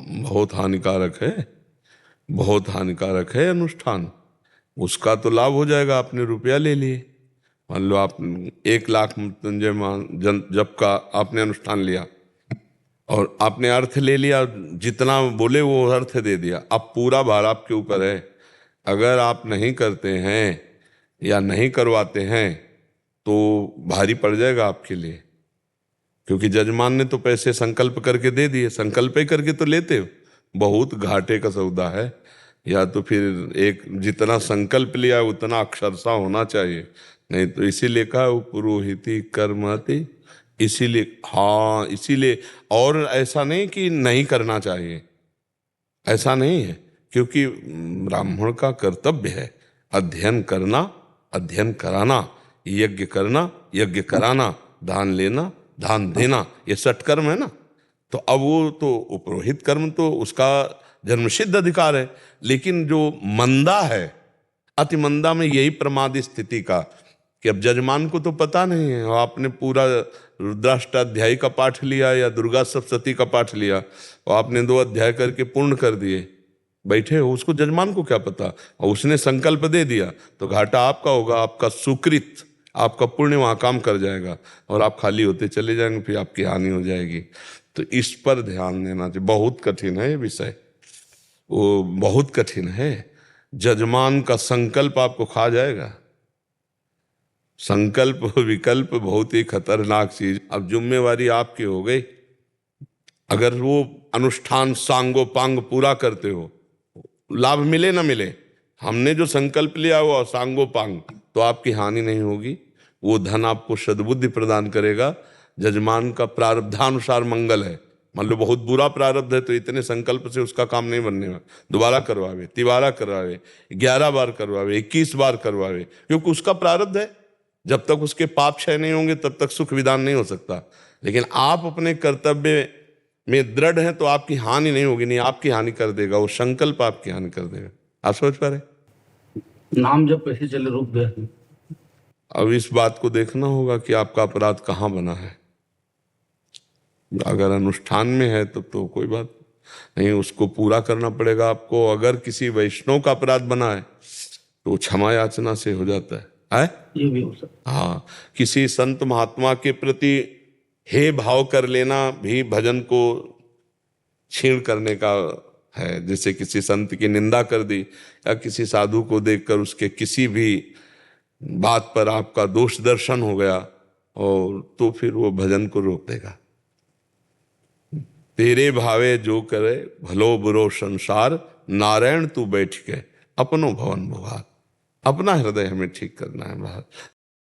बहुत हानिकारक है, बहुत हानिकारक है अनुष्ठान। उसका तो लाभ हो जाएगा, आपने रुपया ले लिए। मान लो आप 1 लाख मृत्युंजय जप का आपने अनुष्ठान लिया और आपने अर्थ ले लिया, जितना बोले वो अर्थ दे दिया। अब पूरा भार आपके ऊपर है। अगर आप नहीं करते हैं या नहीं करवाते हैं तो भारी पड़ जाएगा आपके लिए, क्योंकि जजमान ने तो पैसे संकल्प करके दे दिए, संकल्प ही करके तो लेते हो। बहुत घाटे का सौदा है। या तो फिर एक जितना संकल्प लिया उतना अक्षरशः होना चाहिए, नहीं तो इसीलिए कहा पुरोहिती कर्माति। इसीलिए, हाँ इसीलिए। और ऐसा नहीं कि नहीं करना चाहिए, ऐसा नहीं है, क्योंकि ब्राह्मण का कर्तव्य है अध्ययन करना, अध्ययन कराना, यज्ञ करना, यज्ञ कराना, दान लेना, दान देना, ये सत्कर्म है ना। तो अब वो तो पुरोहित कर्म तो उसका जन्मसिद्ध अधिकार है। लेकिन जो मंदा है, अति मंदा में यही प्रमाद स्थिति का, कि अब जजमान को तो पता नहीं है, और आपने पूरा रुद्राष्टाध्यायी का पाठ लिया या दुर्गा सप्तशती का पाठ लिया और आपने 2 अध्याय करके पूर्ण कर दिए, बैठे हो, उसको जजमान को क्या पता। और उसने संकल्प दे दिया तो घाटा आपका होगा, आपका सुकृत, आपका पुण्य वहाँ काम कर जाएगा और आप खाली होते चले जाएंगे, फिर आपकी हानि हो जाएगी। तो इस पर ध्यान देना चाहिए। बहुत कठिन है ये विषय, वो बहुत कठिन है। जजमान का संकल्प आपको खा जाएगा। संकल्प विकल्प बहुत ही खतरनाक चीज। अब जिम्मेवारी आपकी हो गई। अगर वो अनुष्ठान सांगोपांग पूरा करते हो, लाभ मिले ना मिले, हमने जो संकल्प लिया वो सांगोपांग, तो आपकी हानि नहीं होगी। वो धन आपको सद्बुद्धि प्रदान करेगा। जजमान का प्रारब्धानुसार मंगल है। मान लो बहुत बुरा प्रारब्ध है तो इतने संकल्प से उसका काम नहीं बनने वाला, दोबारा करवावे, तिबारा करवावे, 11 बार करवावे, 21 बार करवावे, क्योंकि उसका प्रारब्ध है। जब तक उसके पाप क्षय नहीं होंगे तब तक सुख विधान नहीं हो सकता। लेकिन आप अपने कर्तव्य में दृढ़ हैं तो आपकी हानि नहीं होगी, नहीं आपकी हानि कर देगा वो संकल्प, आपकी हानि कर देगा। आप सोच पा रहे? नाम जब कैसे चले रुक गए। अब इस बात को देखना होगा कि आपका अपराध कहाँ बना है। अगर अनुष्ठान में है तो कोई बात नहीं, उसको पूरा करना पड़ेगा आपको। अगर किसी वैष्णव का अपराध बना है तो क्षमा याचना से हो जाता है। ये भी हो सकता। हाँ, किसी संत महात्मा के प्रति हे भाव कर लेना भी भजन को छीण करने का है। जैसे किसी संत की निंदा कर दी या किसी साधु को देखकर उसके किसी भी बात पर आपका दोष दर्शन हो गया, और तो फिर वो भजन को रोक देगा। तेरे भावे जो करे भलो बुरो संसार, नारायण तू बैठ के अपनो भवन भुआ। अपना हृदय हमें ठीक करना है।